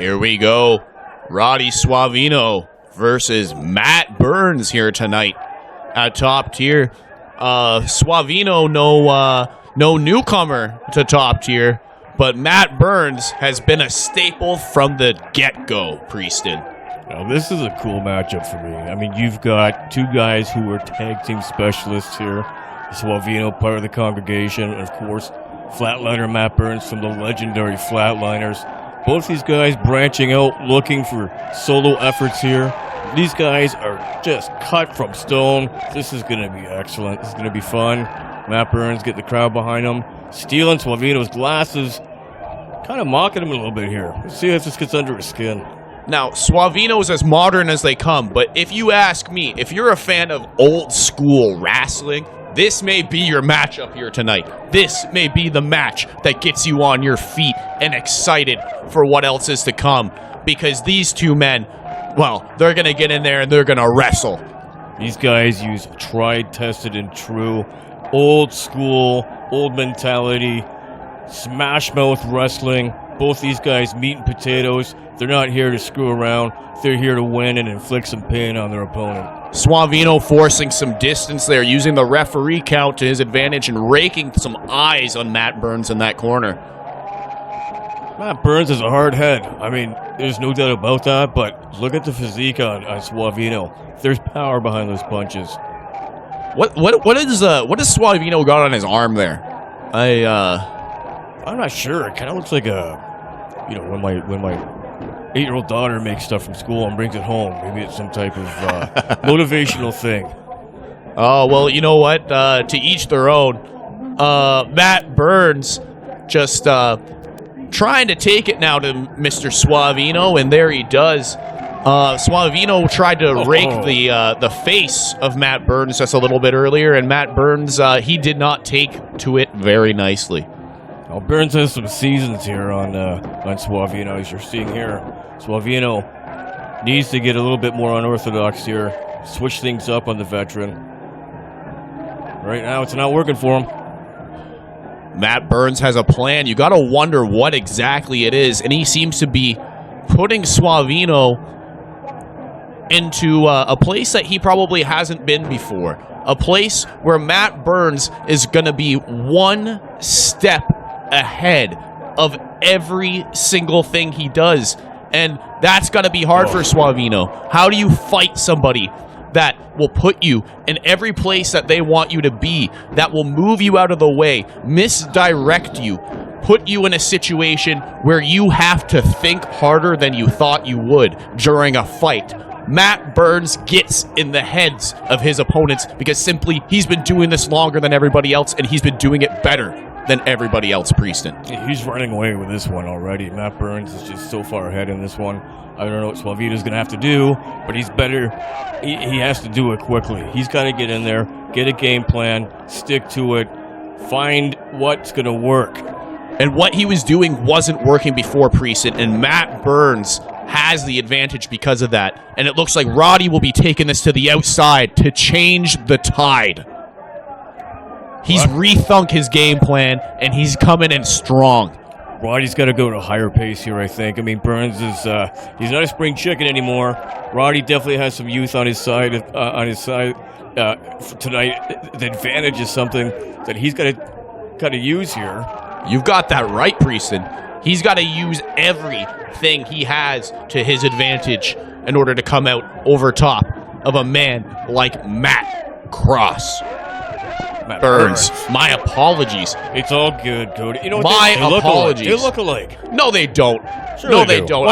Here we go. Roddy Suavino versus Matt Burns here tonight at Top Tier. Suavino, no newcomer to Top Tier, but Matt Burns has been a staple from the get-go, Prieston. Now, this is a cool matchup for me. I mean, you've got two guys who are tag team specialists here. Suavino, part of the congregation, and of course, Flatliner Matt Burns from the legendary Flatliners. Both these guys branching out, looking for solo efforts here. These guys are just cut from stone. This is going to be excellent. This is going to be fun. Matt Burns getting the crowd behind him, stealing Suavino's glasses, kind of mocking him a little bit here. Let's see if this gets under his skin. Now, Suavino's as modern as they come, but if you ask me, if you're a fan of old school wrestling, this may be your matchup here tonight. This may be the match that gets you on your feet and excited for what else is to come. Because these two men, well, they're going to get in there and they're going to wrestle. These guys use tried, tested, and true, old school, old mentality, smash mouth wrestling. Both these guys meat and potatoes. They're not here to screw around. They're here to win and inflict some pain on their opponent. Suavino forcing some distance there, using the referee count to his advantage and raking some eyes on Matt Burns in that corner. Matt Burns is a hard head. I mean, there's no doubt about that, but look at the physique on Suavino. There's power behind those punches. What does Suavino got on his arm there? I'm not sure. It kind of looks like when my 8-year-old daughter makes stuff from school and brings it home. Maybe it's some type of motivational thing. Oh, well, you know what? To each their own. Matt Burns just trying to take it now to Mr. Suavino, and there he does. Suavino tried to rake the face of Matt Burns just a little bit earlier, and Matt Burns, he did not take to it very nicely. Well, Burns has some seasons here on Suavino, as you're seeing here. Suavino needs to get a little bit more unorthodox here, switch things up on the veteran. Right now, it's not working for him. Matt Burns has a plan. You got to wonder what exactly it is, and he seems to be putting Suavino into a place that he probably hasn't been before. A place where Matt Burns is going to be one step ahead of every single thing he does. And that's got to be hard for Suavino. How do you fight somebody that will put you in every place that they want you to be, that will move you out of the way, misdirect you, put you in a situation where you have to think harder than you thought you would during a fight? Matt Burns gets in the heads of his opponents because simply he's been doing this longer than everybody else, and he's been doing it better than everybody else, Prieston. He's running away with this one already. Matt Burns is just so far ahead in this one. I don't know what Suavino's going to have to do, but he's better. He has to do it quickly. He's got to get in there, get a game plan, stick to it, find what's going to work. And what he was doing wasn't working before, Prieston, and Matt Burns has the advantage because of that. And it looks like Roddy will be taking this to the outside to change the tide. He's rethunk his game plan, and he's coming in strong. Roddy's got to go to a higher pace here, I think. I mean, Burns is he's not a spring chicken anymore. Roddy definitely has some youth on his side. Tonight, the advantage is something that he's got to use here. You've got that right, Prieston. He's got to use everything he has to his advantage in order to come out over top of a man like Matt Burns. My apologies. It's all good, Cody. You know what? My apologies. They look alike. No, they don't. Sure no, they don't.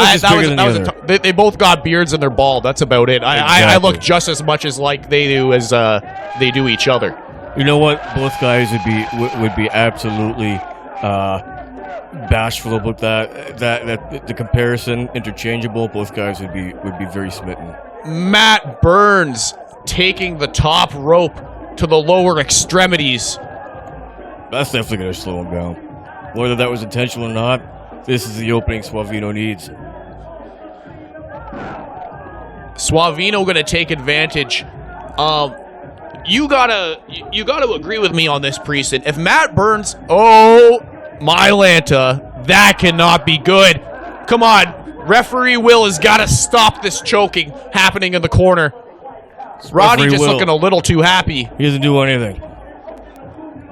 They both got beards and they're bald. That's about it. Exactly. I look just as much as like they do as they do each other. You know what? Both guys would be absolutely bashful about that the comparison, interchangeable. Both guys would be very smitten. Matt Burns taking the top rope to the lower extremities. That's definitely going to slow him down. Whether that was intentional or not, this is the opening Suavino needs. Suavino going to take advantage. You gotta agree with me on this, Prieston. If Matt Burns, oh my Lanta, that cannot be good. Come on, Referee Will has got to stop this choking happening in the corner. Roddy Referee just Will. looking a little too happy. He doesn't do anything.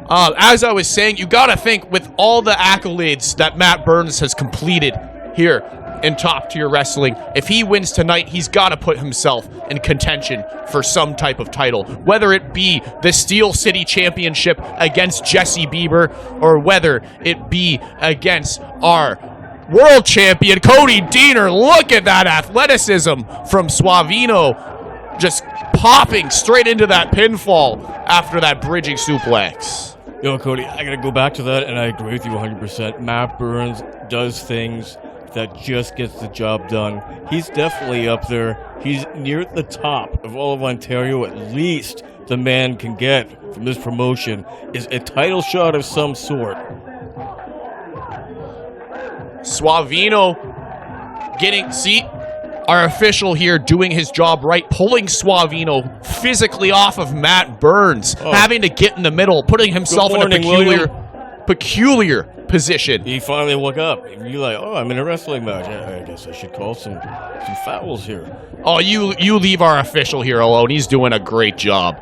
As I was saying, you got to think with all the accolades that Matt Burns has completed here in top tier wrestling, if he wins tonight, he's got to put himself in contention for some type of title, whether it be the Steel City Championship against Jesse Bieber or whether it be against our world champion Cody Deaner. Look at that athleticism from Suavino, just popping straight into that pinfall after that bridging suplex. Yo, Cody, I got to go back to that, and I agree with you 100%. Matt Burns does things that just gets the job done. He's definitely up there. He's near the top of all of Ontario. At least the man can get from this promotion is a title shot of some sort. Suavino getting, see, our official here doing his job right, pulling Suavino physically off of Matt Burns, having to get in the middle, putting himself in a peculiar position. He finally woke up. You're like, oh, I'm in a wrestling match. I guess I should call some fouls here. Oh, you leave our official here alone. He's doing a great job.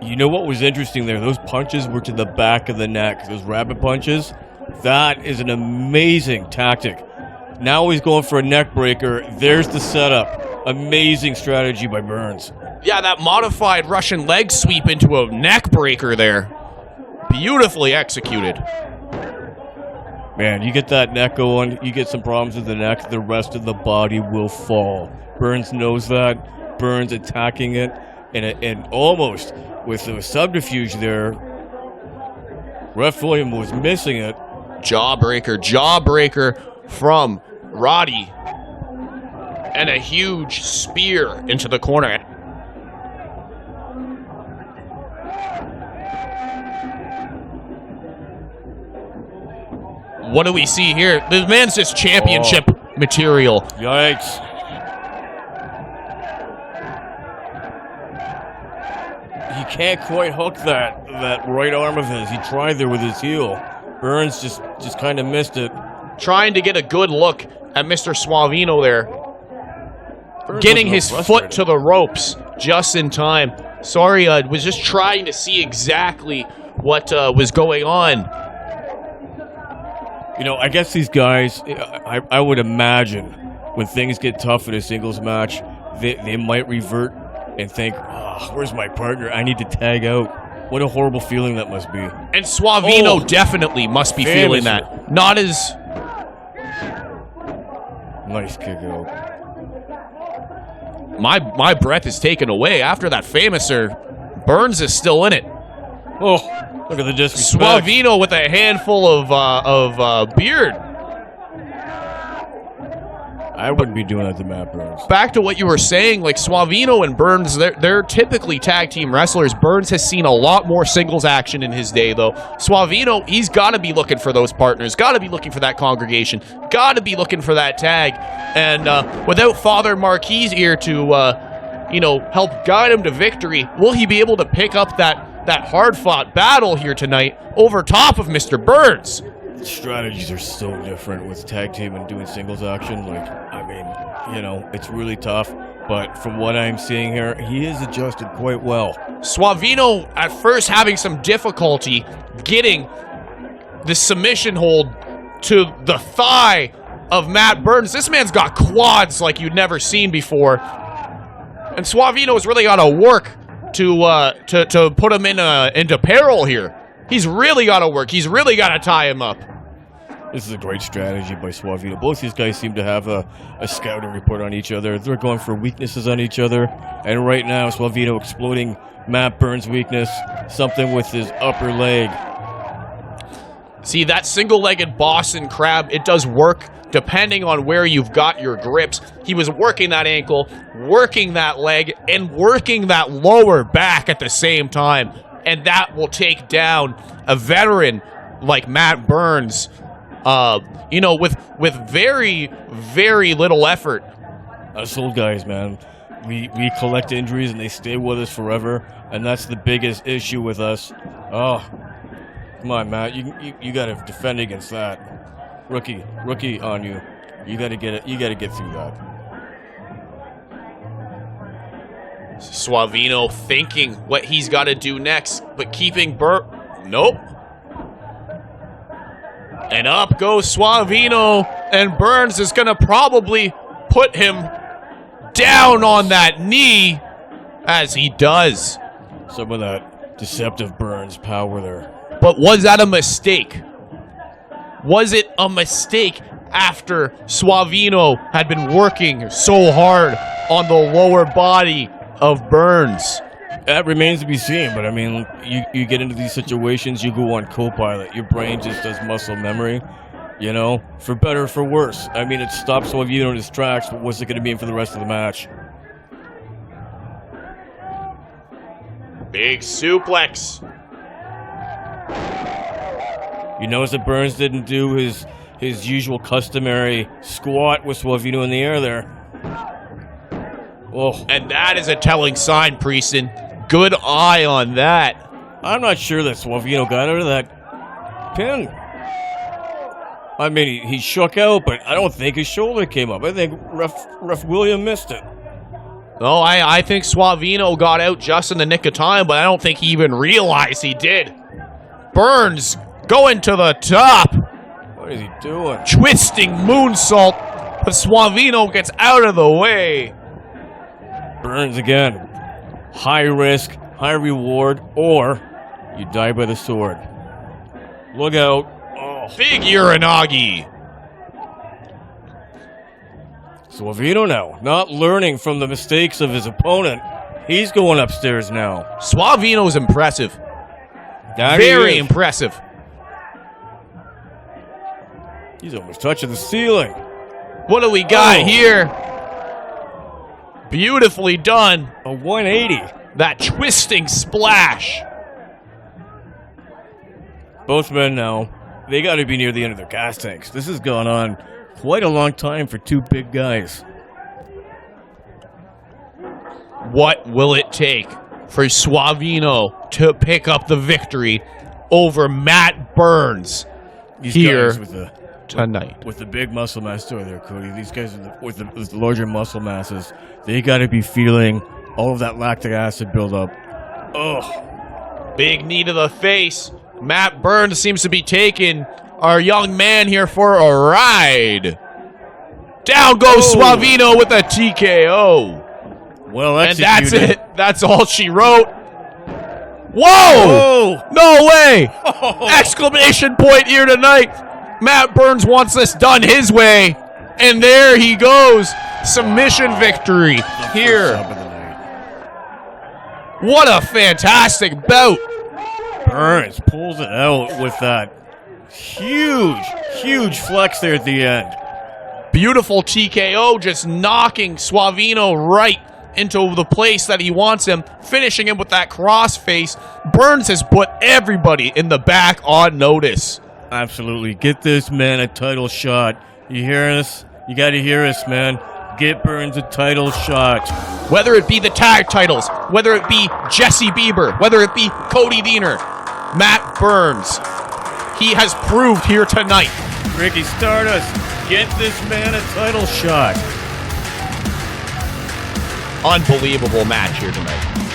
You know what was interesting there? Those punches were to the back of the neck. Those rabbit punches. That is an amazing tactic. Now he's going for a neck breaker. There's the setup. Amazing strategy by Burns. Yeah, that modified Russian leg sweep into a neck breaker there. Beautifully executed. Man, you get that neck going, you get some problems with the neck, the rest of the body will fall. Burns knows that. Burns attacking it, and almost with the subterfuge there, Ref William was missing it. Jawbreaker from Roddy. And a huge spear into the corner. What do we see here? This man's just championship material. Yikes. He can't quite hook that right arm of his. He tried there with his heel. Burns just kind of missed it. Trying to get a good look at Mr. Suavino there. Burns Getting his frustrated. foot to the ropes just in time. Sorry, was just trying to see exactly what was going on. You know, I guess these guys, I would imagine when things get tough in a singles match, they might revert and think, oh, where's my partner? I need to tag out. What a horrible feeling that must be. And Suavino definitely must be feeling that. Not as... Nice kick out. My breath is taken away. After that famouser, Burns is still in it. Oh, look at the disrespect. Suavino with a handful of beard. I wouldn't be doing that to Matt Burns. Back to what you were saying, like Suavino and Burns, they're typically tag team wrestlers. Burns has seen a lot more singles action in his day, though. Suavino, he's got to be looking for those partners, got to be looking for that congregation, got to be looking for that tag. And without Father Marquis here to, help guide him to victory, will he be able to pick up that hard-fought battle here tonight over top of Mr. Burns? Strategies are so different with tag team and doing singles action. It's really tough. But from what I'm seeing here, he is adjusted quite well. Suavino at first having some difficulty getting the submission hold to the thigh of Matt Burns. This man's got quads like you'd never seen before. And Suavino's really got to work to put him into peril here. He's really got to work. He's really got to tie him up. This is a great strategy by Suavino. Both these guys seem to have a scouting report on each other. They're going for weaknesses on each other. And right now, Suavino exploiting Matt Burns' weakness, something with his upper leg. See, that single-legged Boston Crab, it does work depending on where you've got your grips. He was working that ankle, working that leg, and working that lower back at the same time. And that will take down a veteran like Matt Burns, with very, very little effort. Us old guys, man, we collect injuries and they stay with us forever, and that's the biggest issue with us. Oh, come on, Matt, you got to defend against that. Rookie on you. You got to get it. You got to get through that. Suavino thinking what he's got to do next, but keeping Nope. And up goes Suavino, and Burns is going to probably put him down on that knee, as he does. Some of that deceptive Burns power there. But was that a mistake? Was it a mistake after Suavino had been working so hard on the lower body of Burns? That remains to be seen, but I mean, you get into these situations, you go on co-pilot. Your brain just does muscle memory, you know, for better or for worse. I mean, it stops Suavino in his tracks, but what's it going to mean for the rest of the match? Big suplex. You notice that Burns didn't do his usual customary squat with Suavino in the air there. Oh. And that is a telling sign, Prieston. Good eye on that. I'm not sure that Suavino got out of that pin. I mean, he shook out, but I don't think his shoulder came up. I think Ref William missed it. No, I think Suavino got out just in the nick of time, but I don't think he even realized he did. Burns going to the top. What is he doing? Twisting moonsault, but Suavino gets out of the way. Burns again. High risk, high reward, or you die by the sword. Look out. Oh. Big Uranagi. Suavino now, not learning from the mistakes of his opponent. He's going upstairs now. Suavino's impressive. Very impressive. He's almost touching the ceiling. What do we got here? Beautifully done. A 180. That twisting splash. Both men now, they got to be near the end of their gas tanks. This has gone on quite a long time for two big guys. What will it take for Suavino to pick up the victory over Matt Burns here tonight? With the big muscle mass too there, Cody. These guys with the larger muscle masses, they got to be feeling all of that lactic acid buildup. Ugh. Big knee to the face. Matt Burns seems to be taking our young man here for a ride. Down goes Suavino with a TKO. Well, and that's it. That's all she wrote. Whoa! No way! Exclamation point here tonight. Matt Burns wants this done his way. And there he goes. Submission victory here. What a fantastic bout. Burns pulls it out with that huge flex there at the end. Beautiful TKO, just knocking Suavino right into the place that he wants him, finishing him with that crossface. Burns has put everybody in the back on notice. Absolutely. Get this man a title shot. You hear us? You got to hear us, man. Get Burns a title shot. Whether it be the tag titles, whether it be Jesse Bieber, whether it be Cody Deaner, Matt Burns, he has proved here tonight. Ricky Stardust, get this man a title shot. Unbelievable match here tonight.